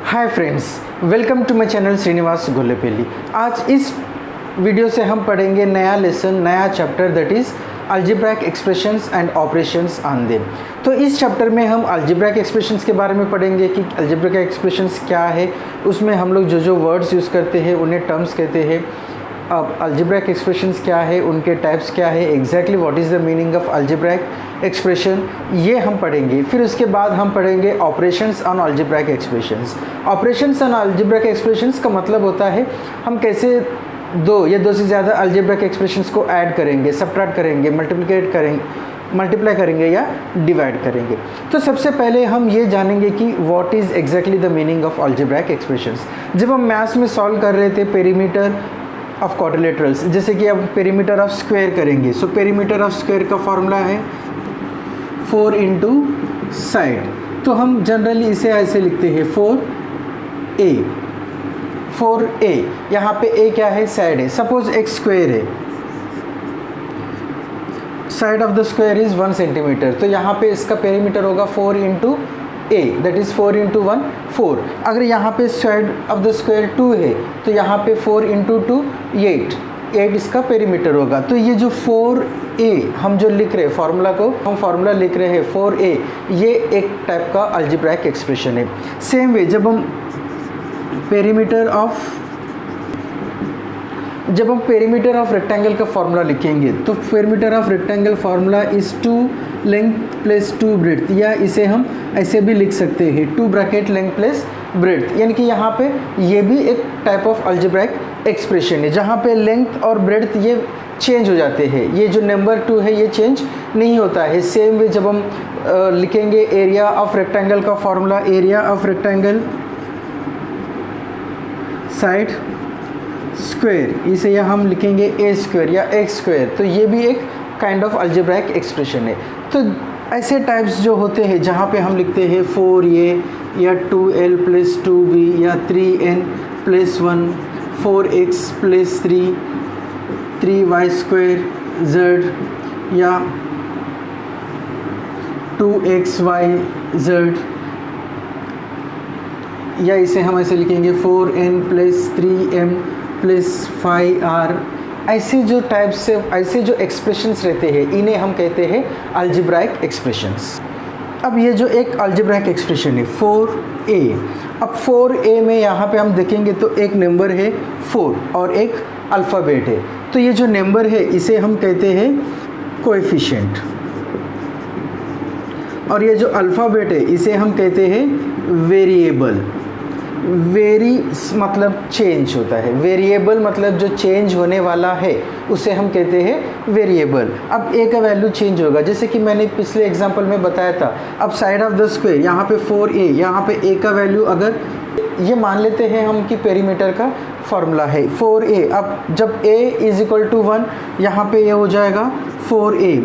Hi friends, welcome to my channel Srinivas Gollepalli. आज इस video से हम पढ़ेंगे नया लेसन, नया chapter, that is algebraic expressions and operations on them. तो इस चैप्टर में हम अलजेब्रिक एक्सप्रेशंस के बारे में पढ़ेंगे कि अलजेब्रिक एक्सप्रेशंस क्या है, उसमें हम लोग जो वर्ड्स यूज़ करते हैं उन्हें टर्म्स कहते हैं। अब अलजेब्रिक एक्सप्रेशंस क्या है, उनके टाइप्स क्या है, exactly what is the meaning of algebraic expression, ये हम पढ़ेंगे। फिर उसके बाद हम पढ़ेंगे operations on algebraic expressions. Operations on algebraic expressions का मतलब होता है हम कैसे दो या दो से ज़्यादा अलजेब्रिक एक्सप्रेशंस को ऐड करेंगे, सबट्रैक्ट करेंगे, मल्टीप्लाई करेंगे या डिवाइड करेंगे। तो सबसे पहले हम ये जानेंगे कि what is exactly the meaning of algebraic expressions. जब हम मैथ्स में सॉल्व कर रहे थे पेरीमीटर ऑफ क्वाड्रिलेटरल्स, जैसे कि अब पेरीमीटर ऑफ स्क्वायर करेंगे, सो पेरीमीटर ऑफ स्क्वायर का फॉर्मूला है 4 इंटू साइड। तो हम जनरली इसे ऐसे लिखते हैं 4a। यहाँ पे a क्या है, साइड है। सपोज एक स्क्वायर है, side of the square is 1 centimetre, तो यहाँ पे इसका पेरीमीटर होगा 4 into a, that is 4 into 1 4। अगर यहाँ पे साइड ऑफ द स्क्वायर 2 है तो यहाँ पे 4 इंटू 2 8 इसका पेरीमीटर होगा। तो ये जो 4a हम जो लिख रहे हैं फार्मूला को, हम फार्मूला लिख रहे हैं 4a, ये एक टाइप का अलजेब्रिक एक्सप्रेशन है। सेम वे जब हम पेरीमीटर ऑफ रेक्टेंगल का फार्मूला लिखेंगे तो perimeter of rectangle formula is 2 length plus 2 breadth, या इसे हम ऐसे भी लिख सकते हैं 2 ब्रैकेट लेंथ प्लस ब्रेड्थ। यानी कि यहाँ पे ये भी एक टाइप ऑफ अलजेब्रिक एक्सप्रेशन है जहाँ पे लेंथ और ब्रेड्थ ये चेंज हो जाते हैं। ये जो नंबर 2 है ये चेंज नहीं होता है। सेम वे जब हम लिखेंगे एरिया ऑफ रेक्टेंगल का formula, area of rectangle side square, इसे या हम लिखेंगे ए स्क्वायर या एक्स स्क्वायर, तो ये भी एक काइंड ऑफ अलजेब्रिक एक्सप्रेशन है। तो ऐसे टाइप्स जो होते हैं जहाँ पे हम लिखते हैं 4a या 2l प्लस 2b या 3n plus 1, 4x plus 3y square z या 2xyz, या इसे हम ऐसे लिखेंगे 4n plus 3m plus 5r। ऐसे जो टाइप्स से ऐसे जो एक्सप्रेशंस रहते हैं इन्हें हम कहते हैं अलजेब्रिक एक्सप्रेशंस। अब ये जो एक अलजेब्रिक एक्सप्रेशन है 4a, अब 4a में यहाँ पे हम देखेंगे तो एक नंबर है 4 और एक अल्फ़ाबेट है। तो ये जो नंबर है इसे हम कहते हैं कोएफिशिएंट, और ये जो अल्फ़ाबेट है इसे हम कहते हैं वेरिएबल। वेरी मतलब चेंज होता है, वेरिएबल मतलब जो चेंज होने वाला है उसे हम कहते हैं वेरिएबल। अब a का वैल्यू चेंज होगा, जैसे कि मैंने पिछले एग्जांपल में बताया था। अब साइड ऑफ द स्क्वायर यहाँ पे 4a, यहाँ पे a का वैल्यू अगर ये मान लेते हैं हम कि पेरीमीटर का फॉर्मूला है 4a। अब जब a इज इक्वल टू 1, यहाँ पे ये हो जाएगा 4a,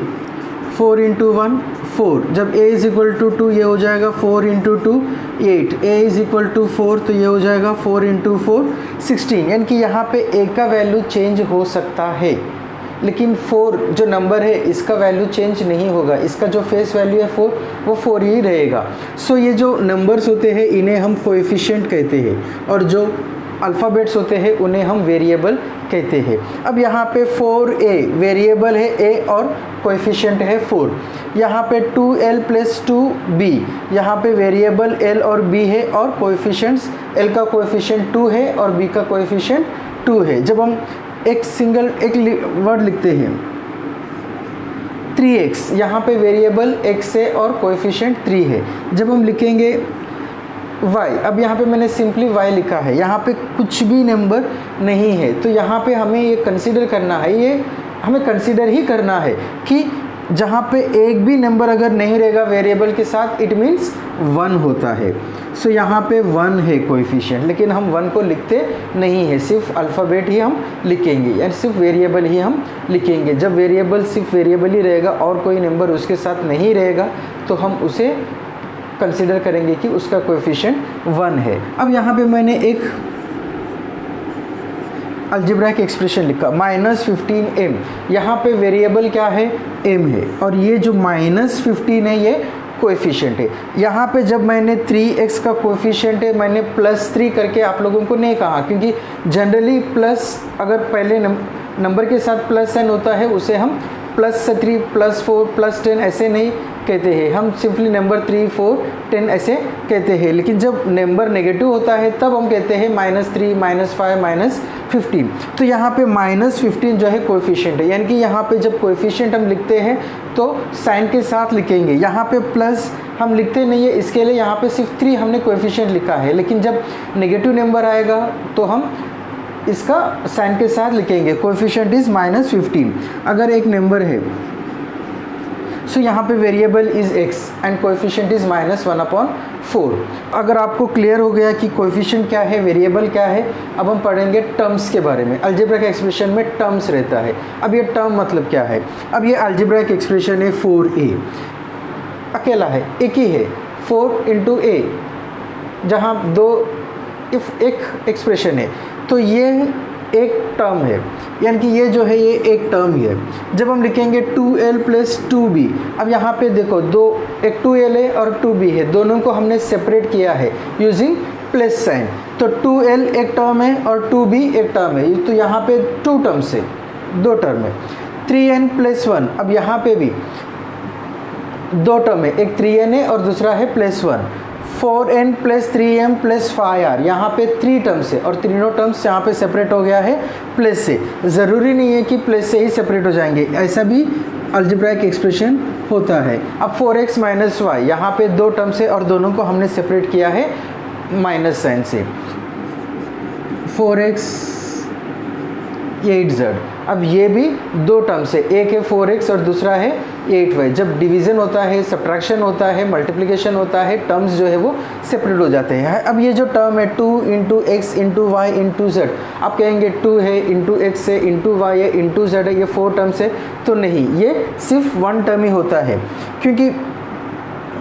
4 इंटू 1 4। जब a इज़ इक्वल टू 2 ये हो जाएगा 4 into 2 8, a is equal to 4 तो ये हो जाएगा 4 इंटू 4 16। यानी कि यहाँ पे a का वैल्यू चेंज हो सकता है, लेकिन 4 जो नंबर है इसका वैल्यू चेंज नहीं होगा। इसका जो फेस वैल्यू है 4 वो 4 ही रहेगा। सो ये जो नंबर्स होते हैं इन्हें हम कोएफिशिएंट कहते हैं, और जो अल्फ़ाबेट्स होते हैं उन्हें हम वेरिएबल कहते हैं। अब यहाँ पे 4a वेरिएबल है a और कोएफिशिएंट है 4। यहाँ पे 2l प्लस 2b, यहाँ पे वेरिएबल l और b है और कोएफिशिएंट्स l का कोएफिशिएंट 2 है और b का कोएफिशिएंट 2 है। जब हम एक वर्ड लिखते हैं 3x, यहाँ पे वेरिएबल x है और कोएफिशिएंट 3 है। जब हम लिखेंगे y, अब यहाँ पे मैंने सिंपली y लिखा है, यहाँ पे कुछ भी नंबर नहीं है, तो यहाँ पे हमें ये कंसीडर करना है, ये हमें कंसीडर ही करना है कि जहाँ पे एक भी नंबर अगर नहीं रहेगा वेरिएबल के साथ इट मीन्स 1 होता है। सो यहाँ पे 1 है कोएफिशिएंट, लेकिन हम 1 को लिखते नहीं है, सिर्फ अल्फ़ाबेट ही हम लिखेंगे या सिर्फ वेरिएबल ही हम लिखेंगे। जब वेरिएबल सिर्फ वेरिएबल ही रहेगा और कोई नंबर उसके साथ नहीं रहेगा तो हम उसे कंसीडर करेंगे कि उसका कोएफिशिएंट 1 है। अब यहाँ पे मैंने एक अलजेब्रिक एक्सप्रेशन लिखा -15m, यहाँ पे वेरिएबल क्या है m है, और ये जो -15 है ये कोएफिशिएंट है। यहाँ पे जब मैंने 3x का कोएफिशिएंट है मैंने +3 करके आप लोगों को नहीं कहा, क्योंकि जनरली प्लस अगर पहले नंबर के साथ +n होता है उसे हम +3 +4 +10 ऐसे नहीं कहते हैं, हम सिंपली नंबर 3 4 10 ऐसे कहते हैं। लेकिन जब नंबर नेगेटिव होता है तब हम कहते हैं -3 -5 -15। तो यहाँ पे -15 जो है कोएफिशिएंट है, यानी कि यहाँ पे जब कोएफिशिएंट हम लिखते हैं तो साइन के साथ लिखेंगे। यहाँ पे प्लस हम लिखते नहीं है, इसके लिए यहाँ पे सिर्फ 3 हमने कोएफिशिएंट लिखा है। लेकिन जब नेगेटिव नंबर आएगा तो हम इसका साइन के साथ लिखेंगे, कोएफिशिएंट इज़ -15। अगर एक नंबर है सो यहाँ पे variable is x and coefficient is -1/4। अगर आपको क्लियर हो गया कि कोएफिशिएंट क्या है, वेरिएबल क्या है, अब हम पढ़ेंगे टर्म्स के बारे में। अलजेब्रिक एक्सप्रेशन में टर्म्स रहता है। अब ये टर्म मतलब क्या है, अब ये अलजेब्रिक एक्सप्रेशन है 4a, अकेला है, एक ही है 4 × a, जहाँ एक एक्सप्रेशन है तो ये एक टर्म है, यानी कि ये जो है ये एक टर्म ही है। जब हम लिखेंगे 2l + 2b, अब यहाँ पे देखो एक 2l है और 2b है, दोनों को हमने सेपरेट किया है यूजिंग प्लस साइन। तो 2l एक टर्म है और 2b एक टर्म है, तो यहाँ पे 2 टर्म्स है, 2 टर्म है। 3n + 1, अब यहाँ पे भी 2 टर्म है, एक 3n है और दूसरा है +1। 4n + 3m + 5r, यहाँ पे 3 टर्म्स है और तीनों टर्म्स यहाँ पे सेपरेट हो गया है प्लस से। ज़रूरी नहीं है कि प्लस से ही सेपरेट हो जाएंगे, ऐसा भी अलजेब्रिक एक्सप्रेशन होता है। अब 4x - y, यहाँ पे 2 टर्म्स है और दोनों को हमने सेपरेट किया है माइनस साइन से। 4x 8z, अब ये भी 2 टर्म्स है, एक है 4x और दूसरा है 8y। जब डिवीज़न होता है, सब्ट्रैक्शन होता है, मल्टीप्लिकेशन होता है, टर्म्स जो है वो सेपरेट हो जाते हैं। अब ये जो टर्म है 2 × x × y × z, आप कहेंगे 2 है ×x है ×y है ×z है, ये 4 टर्म्स है, तो नहीं, ये सिर्फ 1 टर्म ही होता है, क्योंकि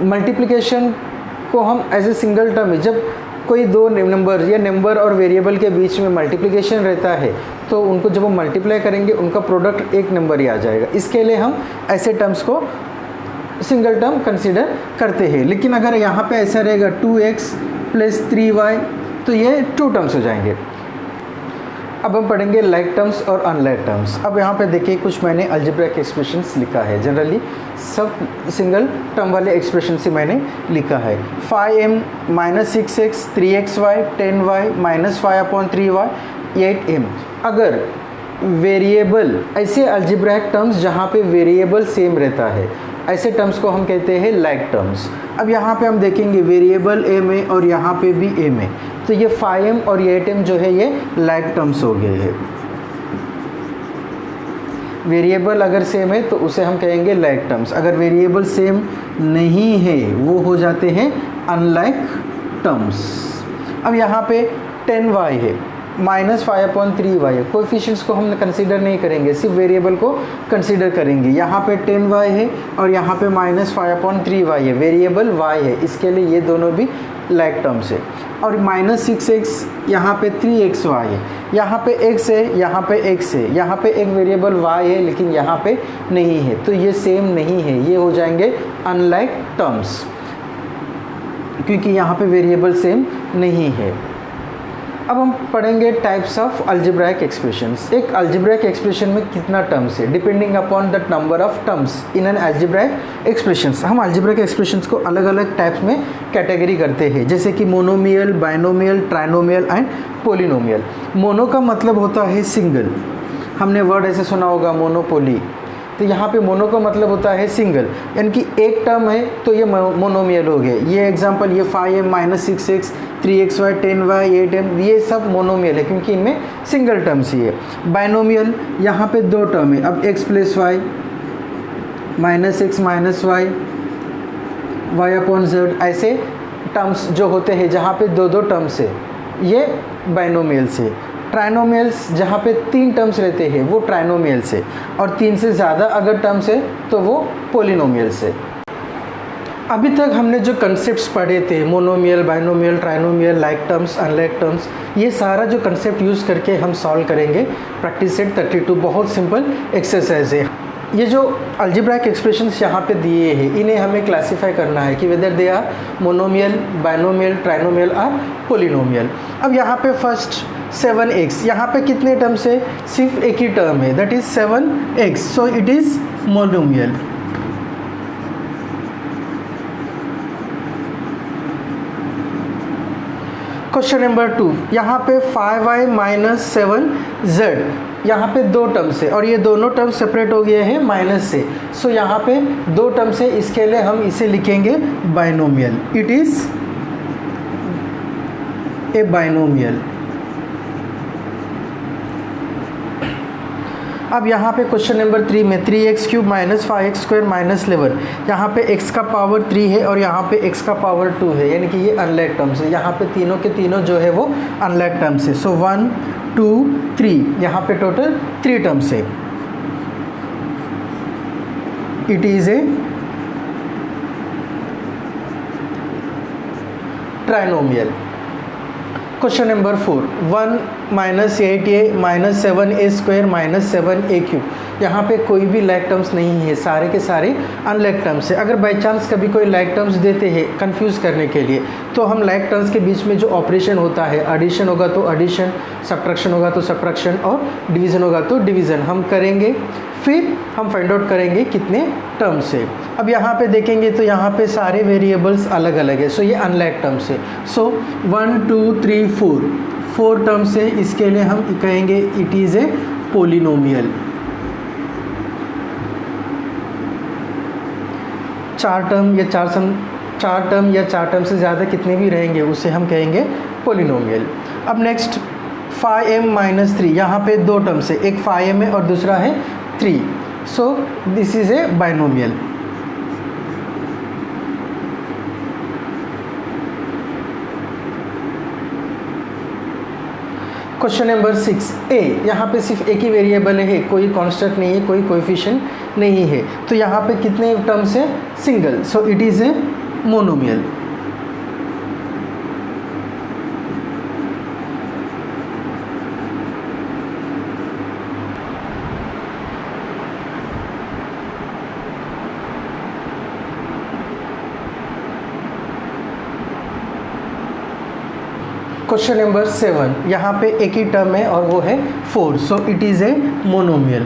मल्टीप्लिकेशन को हम एज ए सिंगल टर्म है, जब कोई 2 नंबर या नंबर और वेरिएबल के बीच में मल्टीप्लिकेशन रहता है तो उनको जब हम मल्टीप्लाई करेंगे उनका प्रोडक्ट एक नंबर ही आ जाएगा। इसके लिए हम ऐसे टर्म्स को सिंगल टर्म कंसीडर करते हैं। लेकिन अगर यहाँ पे ऐसा रहेगा 2x + 3y, तो ये 2 टर्म्स हो जाएंगे। अब हम पढ़ेंगे लाइक टर्म्स और अनलाइक टर्म्स। अब यहाँ पे देखिए कुछ मैंने अलजेब्रिक एक्सप्रेशंस लिखा है, जनरली सब सिंगल टर्म वाले एक्सप्रेशन से मैंने लिखा है। 5m - 6x 3xy 10y -5/3y 8m। अगर वेरिएबल, ऐसे अलजेब्रिक टर्म्स जहाँ पे वेरिएबल सेम रहता है, ऐसे टर्म्स को हम कहते हैं लाइक टर्म्स। अब यहाँ पे हम देखेंगे वेरिएबल m है और यहाँ पे भी m है, तो ये 5m और 8m जो है ये लाइक टर्म्स हो गए हैं। वेरिएबल अगर सेम है तो उसे हम कहेंगे लाइक टर्म्स, अगर वेरिएबल सेम नहीं है वो हो जाते हैं अनलाइक टर्म्स। अब यहाँ पे 10y है, -5/3y है, कोएफिशिएंट्स को हम कंसीडर नहीं करेंगे, सिर्फ वेरिएबल को कंसीडर करेंगे। यहाँ पे 10y है और यहाँ पे -5/3y है, वेरिएबल y है, इसके लिए ये दोनों भी लाइक टर्म्स है। और -6x, यहाँ पे 3xy है, यहाँ पे x है, यहाँ पे x है, यहाँ पे एक वेरिएबल y है लेकिन यहाँ पे नहीं है, तो ये सेम नहीं है, ये हो जाएंगे अनलाइक टर्म्स, क्योंकि यहाँ पे वेरिएबल सेम नहीं है। अब हम पढ़ेंगे टाइप्स ऑफ अलजेब्रिक एक्सप्रेशंस। एक अलजेब्रिक एक्सप्रेशन में कितना टर्म्स है, depending upon the number of terms in an algebraic expressions. हम अलजेब्रिक एक्सप्रेशंस को अलग अलग टाइप्स में कैटेगरी करते हैं, जैसे कि monomial, binomial, trinomial and polynomial. Mono का मतलब होता है सिंगल, हमने वर्ड ऐसे सुना होगा मोनोपोली, तो यहाँ पे मोनो का मतलब होता है सिंगल, यानी कि एक टर्म है तो ये मोनोमियल हो गए। ये एग्जांपल, ये 5m - 6x 3xy 10y 8m, ये सब मोनोमियल है क्योंकि इनमें सिंगल टर्म्स ही है। बाइनोमियल, यहाँ पे 2 टर्म है, अब x + y -x -y y/z, ऐसे टर्म्स जो होते हैं जहाँ पे 2 टर्म्स है, ये बाइनोमियल्स है। ट्राइनोमियल्स जहाँ पे 3 टर्म्स रहते हैं वो ट्राइनोमियल्स है, और 3 से ज़्यादा अगर टर्म्स है तो वो पोलिनोमियल्स है। अभी तक हमने जो कंसेप्ट्स पढ़े थे, monomial, binomial, trinomial, like terms, unlike terms, ये सारा जो कंसेप्ट यूज़ करके हम सॉल्व करेंगे प्रैक्टिस सेट 32। बहुत सिंपल एक्सरसाइज है। ये जो अल्जेब्राइक एक्सप्रेशंस यहाँ पे दिए हैं इन्हें हमें क्लासीफाई करना है कि whether they are monomial, binomial, trinomial और पोलिनोमियल। अब यहाँ पे फर्स्ट 7x, यहाँ पे कितने टर्म्स है? सिर्फ एक ही टर्म है, that is 7x, so it is monomial. Question number 2, यहाँ पे 5y माइनस 7z, यहाँ पे दो टर्म्स है और ये दोनों टर्म्स सेपरेट हो गए हैं माइनस से, सो यहाँ पे दो टर्म्स है, इसके लिए हम इसे लिखेंगे binomial. It is a binomial. अब यहाँ पे क्वेश्चन नंबर 3 में 3x cube minus 5x square minus 11, यहाँ पे x का पावर 3 है और यहाँ पे x का पावर 2 है, यानी कि ये अनलाइक टर्म्स है। यहाँ पे तीनों के तीनों जो है वो अनलाइक टर्म्स है। सो 1 2 3, यहाँ पे टोटल 3 टर्म्स है। It is a trinomial. Question number 4, 1 minus 8a minus 7a square minus 7a cube, यहाँ पे कोई भी लाइक टर्म्स नहीं है, सारे के सारे अनलाइक टर्म्स है। अगर बाई चांस कभी कोई लाइक टर्म्स देते हैं कंफ्यूज करने के लिए, तो हम लाइक टर्म्स के बीच में जो ऑपरेशन होता है, एडिशन होगा तो एडिशन, सब्ट्रैक्शन होगा तो सब्ट्रैक्शन और डिवीज़न होगा तो डिवीज़न हम करेंगे, फिर हम फाइंड आउट करेंगे कितने टर्म्स है। अब यहाँ पे देखेंगे तो यहाँ पे सारे वेरिएबल्स अलग अलग है, सो ये अनलाइक टर्म्स है। सो 1 2 3 4 टर्म्स है, इसके लिए हम कहेंगे it is A polynomial. 4 term या 4 टर्म से ज़्यादा कितने भी रहेंगे उसे हम कहेंगे पोलिनोमियल। अब नेक्स्ट 5m माइनस 3, यहाँ पे दो टर्म्स है, एक 5m है और दूसरा है 3, so this is a binomial. Question number 6 ए, यहाँ पे सिर्फ एक ही वेरिएबल है, कोई कांस्टेंट नहीं है, कोई कोएफिशिएंट नहीं है, तो यहाँ पे कितने टर्म्स है? Single, so it is a monomial. Question number 7, यहाँ पे एक ही टर्म है और वो है 4, so it is a monomial.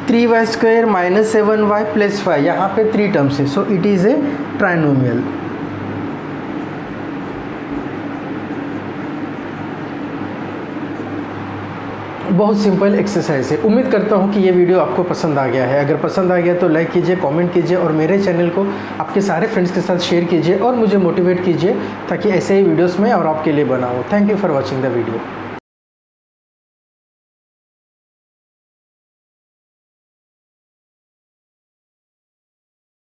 Three y square minus 7y plus 5, यहाँ पे 3 टर्म्स है, so it is a trinomial. बहुत सिंपल एक्सरसाइज है। उम्मीद करता हूँ कि ये वीडियो आपको पसंद आ गया है। अगर पसंद आ गया तो लाइक कीजिए, कमेंट कीजिए और मेरे चैनल को आपके सारे फ्रेंड्स के साथ शेयर कीजिए और मुझे मोटिवेट कीजिए ताकि ऐसे ही वीडियोस मैं और आपके लिए बनाऊँ। Thank you for watching the video.